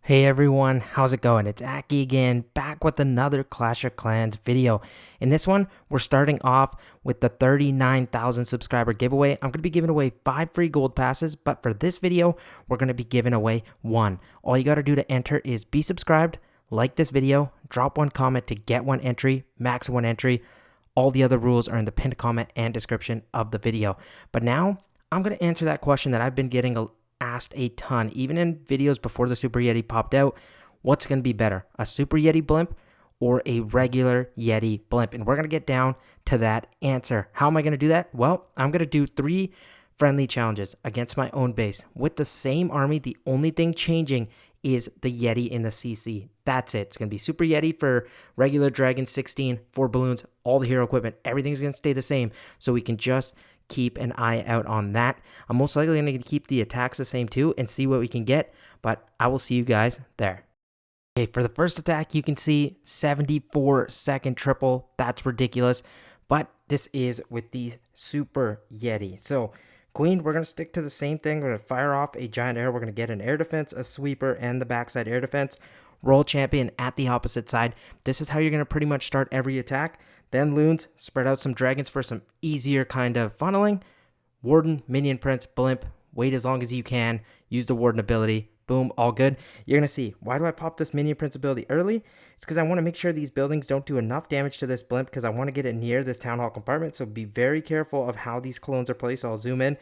Hey everyone, how's it going? It's Aki again, back with another Clash of Clans video. In this one, we're starting off with the 39,000 subscriber giveaway. I'm going to be giving away 5 free gold passes, but for this video, we're going to be giving away 1. All you got to do to enter is be subscribed, like this video, drop 1 comment to get 1 entry, max 1 entry. All the other rules are in the pinned comment and description of the video. But now, I'm going to answer that question that I've been getting asked a ton, even in videos before the Super Yeti popped out. What's going to be better, a Super Yeti Blimp or a regular Yeti Blimp? And we're going to get down to that answer. How am I going to do that? Well, I'm going to do 3 friendly challenges against my own base with the same army. The only thing changing is the Yeti in the CC. That's it. It's going to be Super Yeti for regular Dragon 16, 4 balloons, all the hero equipment. Everything's going to stay the same, so we can just keep an eye out on that. I'm most likely going to keep the attacks the same too and see what we can get, but I will see you guys there. Okay, for the first attack, you can see 74-second triple. That's ridiculous, but this is with the Super Yeti. So Queen, we're going to stick to the same thing. We're going to fire off a giant arrow. We're going to get an air defense, a sweeper, and the backside air defense. Roll champion at the opposite side. This is how you're going to pretty much start every attack. Then loons, spread out some dragons for some easier kind of funneling. Warden, minion prince, blimp, wait as long as you can. Use the warden ability. Boom, all good. You're going to see, why do I pop this minion prince ability early? It's because I want to make sure these buildings don't do enough damage to this blimp because I want to get it near this town hall compartment. So be very careful of how these clones are placed. So I'll zoom in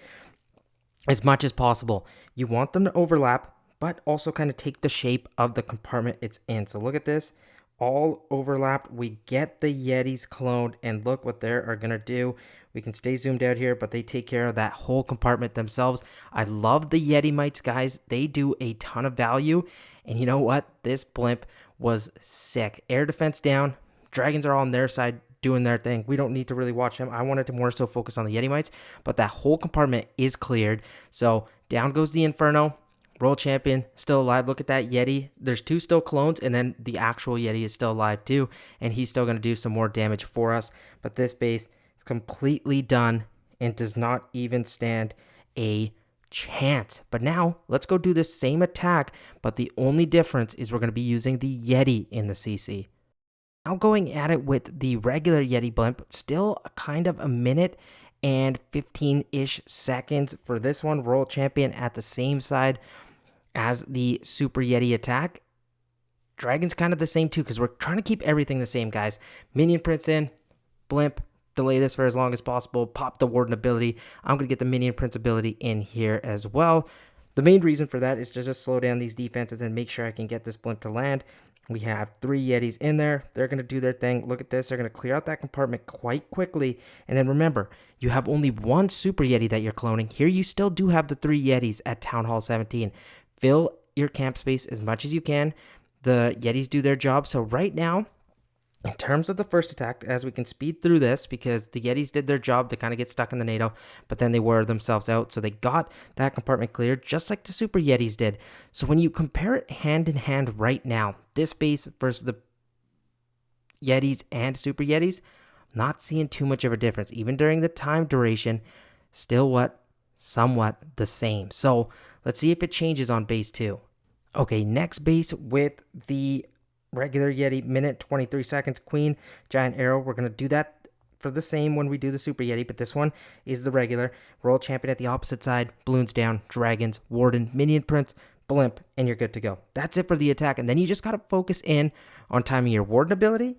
as much as possible. You want them to overlap, but also kind of take the shape of the compartment it's in. So look at this. All overlapped. We get the Yetis cloned, and look what they are going to do. We can stay zoomed out here, but they take care of that whole compartment themselves. I love the Yeti mites, guys. They do a ton of value, and you know what? This blimp was sick. Air defense down. Dragons are on their side doing their thing. We don't need to really watch them. I wanted to more so focus on the Yeti mites, but that whole compartment is cleared. So down goes the Inferno. World champion still alive. Look at that Yeti. There's 2 still clones, and then the actual Yeti is still alive too, and he's still going to do some more damage for us. But this base is completely done and does not even stand a chance. But now let's go do the same attack, but the only difference is we're going to be using the Yeti in the CC. Now going at it with the regular Yeti Blimp, still kind of a minute and 15-ish seconds for this one. World champion at the same side as the Super Yeti attack. Dragon's kind of the same too, because we're trying to keep everything the same, guys. Minion prince in, blimp, delay this for as long as possible, pop the warden ability. I'm going to get the minion prince ability in here as well. The main reason for that is to just slow down these defenses and make sure I can get this blimp to land. We have 3 Yetis in there. They're going to do their thing. Look at this. They're going to clear out that compartment quite quickly. And then remember, you have only 1 Super Yeti that you're cloning. Here you still do have the 3 Yetis at Town Hall 17. Fill your camp space as much as you can. The Yetis do their job. So right now, in terms of the first attack, as we can speed through this, because the Yetis did their job to kind of get stuck in the NATO, but then they wore themselves out. So they got that compartment cleared, just like the Super Yetis did. So when you compare it hand in hand right now, this base versus the Yetis and Super Yetis, not seeing too much of a difference. Even during the time duration, still somewhat the same. So let's see if it changes on base 2. Okay, next base with the regular Yeti, minute 23 seconds, Queen, giant arrow. We're going to do that for the same when we do the Super Yeti, but this one is the regular. World champion at the opposite side, balloons down, dragons, warden, minion prince, blimp, and you're good to go. That's it for the attack, and then you just got to focus in on timing your warden ability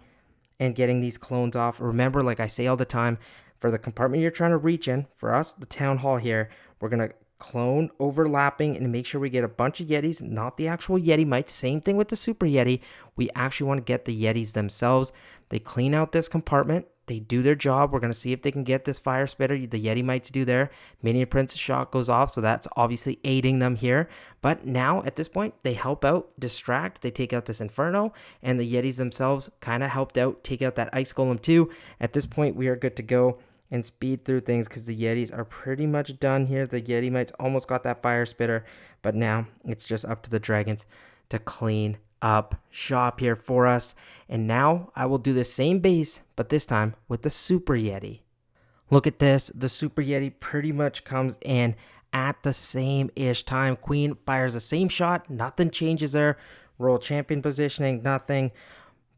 and getting these clones off. Remember, like I say all the time, for the compartment you're trying to reach in, for us, the town hall here, we're going to clone overlapping and make sure we get a bunch of Yetis, not the actual Yeti mites. Same thing with the Super Yeti. We actually want to get the Yetis themselves. They clean out this compartment. They do their job. We're going to see if they can get this fire spitter. The Yeti mites do their minion prince shot goes off, so that's obviously aiding them here. But now at this point, they help out, distract. They take out this Inferno, and the Yetis themselves kind of helped out, take out that ice golem too. At this point, we are good to go and speed through things because the Yetis are pretty much done here. The Yeti mites almost got that fire spitter, but now it's just up to the dragons to clean up shop here for us. And now I will do the same base, but this time with the Super Yeti. Look at this. The Super Yeti pretty much comes in at the same-ish time. Queen fires the same shot. Nothing changes there. Royal champion positioning, nothing.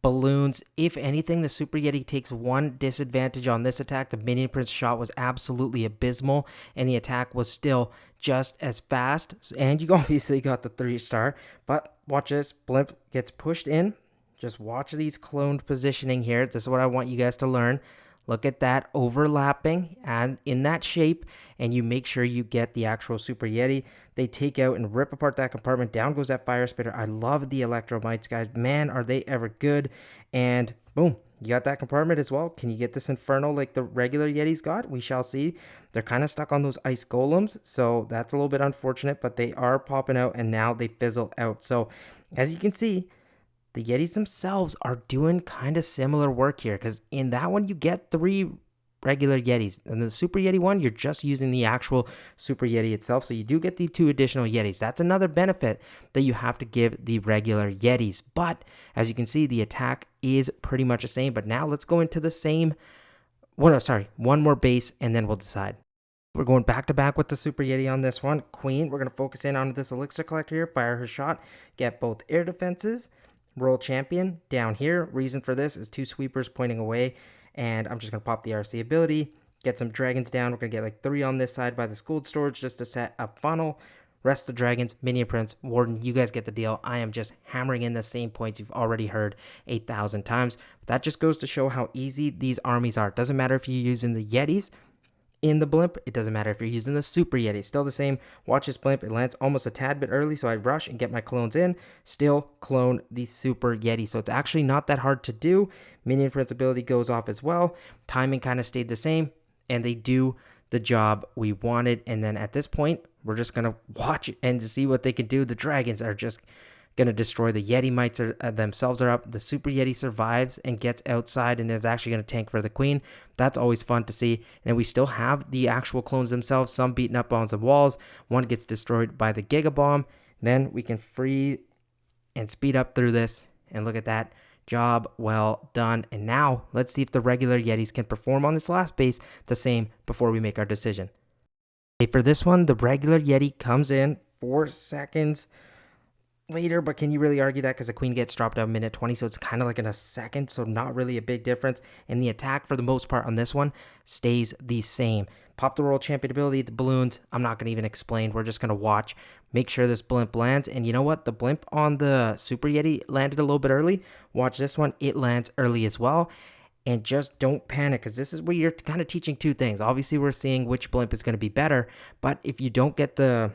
Balloons. If anything, the Super Yeti takes one disadvantage on this attack. The Minion Prince shot was absolutely abysmal, and the attack was still just as fast. And you obviously got the 3-star, but watch this. Blimp gets pushed in. Just watch these cloned positioning here. This is what I want you guys to learn. Look at that overlapping and in that shape, and you make sure you get the actual Super Yeti. They take out and rip apart that compartment. Down goes that fire spitter. I love the electromites, guys. Man, are they ever good. And boom, you got that compartment as well. Can you get this inferno like the regular Yetis got? We shall see. They're kind of stuck on those ice golems, so that's a little bit unfortunate, but they are popping out, and now they fizzle out. So as you can see, the Yetis themselves are doing kind of similar work here, because in that one you get 3 regular Yetis. And the Super Yeti one, you're just using the actual Super Yeti itself, so you do get the 2 additional Yetis. That's another benefit that you have to give the regular Yetis. But as you can see, the attack is pretty much the same. But now let's go into the same, one more base, and then we'll decide. We're going back to back with the Super Yeti on this one. Queen, we're going to focus in on this elixir collector here, fire her shot, get both air defenses. Royal champion down here. Reason for this is 2 sweepers pointing away, and I'm just going to pop the RC ability, get some dragons down. We're going to get like 3 on this side by the school storage just to set up funnel. Rest the dragons, Minion Prince, Warden, you guys get the deal. I am just hammering in the same points you've already heard 8,000 times. But that just goes to show how easy these armies are. It doesn't matter if you're using the Yetis in the blimp, it doesn't matter if you're using the Super Yeti, still the same. Watch this blimp, it lands almost a tad bit early, so I rush and get my clones in, still clone the Super Yeti. So it's actually not that hard to do. Minion Prince ability goes off as well. Timing kind of stayed the same, and they do the job we wanted. And then at this point, we're just gonna watch and see what they can do. The dragons are just gonna destroy. The Yeti mites themselves are up. The Super Yeti survives and gets outside and is actually gonna tank for the queen. That's always fun to see. And we still have the actual clones themselves, some beaten up on some walls. One gets destroyed by the Giga Bomb. Then we can free and speed up through this, and look at that. Job well done. And now let's see if the regular Yetis can perform on this last base the same before we make our decision. Okay, for this one, the regular Yeti comes in 4 seconds later, but can you really argue that, because the queen gets dropped out minute 20, so it's kind of like in a second, so not really a big difference. And the attack for the most part on this one stays the same. Pop the royal champion ability, the balloons, I'm not going to even explain. We're just going to watch, make sure this blimp lands. And you know what, the blimp on the Super Yeti landed a little bit early. Watch this one, it lands early as well. And just don't panic, because this is where you're kind of teaching 2 things. Obviously we're seeing which blimp is going to be better, but if you don't get the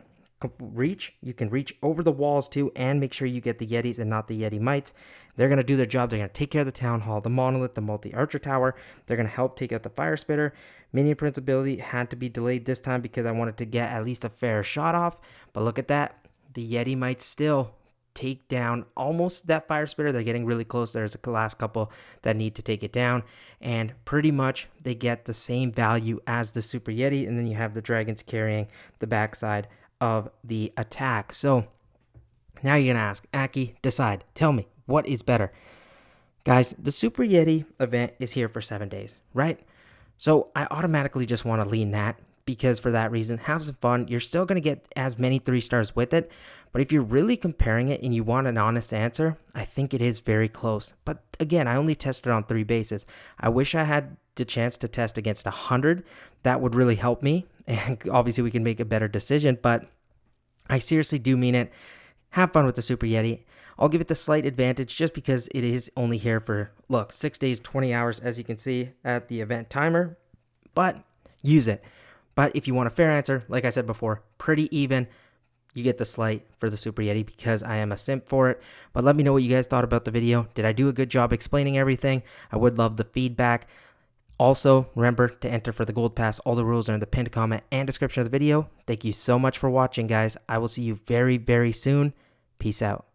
reach, you can reach over the walls too, and make sure you get the Yetis and not the Yeti mites. They're going to do their job. They're going to take care of the town hall, the monolith, the multi-archer tower. They're going to help take out the fire spitter. Minion Prince ability had to be delayed this time because I wanted to get at least a fair shot off. But look at that, the Yeti might still take down almost that fire spitter. They're getting really close. There's a last couple that need to take it down, and pretty much they get the same value as the Super Yeti. And then you have the dragons carrying the backside of the attack. So now you're gonna ask, Aki, decide, tell me what is better. Guys, the Super Yeti event is here for 7 days, right? So I automatically just want to lean that, because for that reason, have some fun. You're still gonna get as many 3 stars with it, but if you're really comparing it and you want an honest answer, I think it is very close. But again, I only tested on 3 bases. I wish I had the chance to test against 100. That would really help me, and obviously we can make a better decision. But I seriously do mean it. Have fun with the Super Yeti. I'll give it the slight advantage just because it is only here for, look, 6 days, 20 hours, as you can see at the event timer. But use it. But if you want a fair answer, like I said before, pretty even. You get the slight for the Super Yeti because I am a simp for it. But let me know what you guys thought about the video. Did I do a good job explaining everything? I would love the feedback. Also, remember to enter for the Gold Pass. All the rules are in the pinned comment and description of the video. Thank you so much for watching, guys. I will see you very, very soon. Peace out.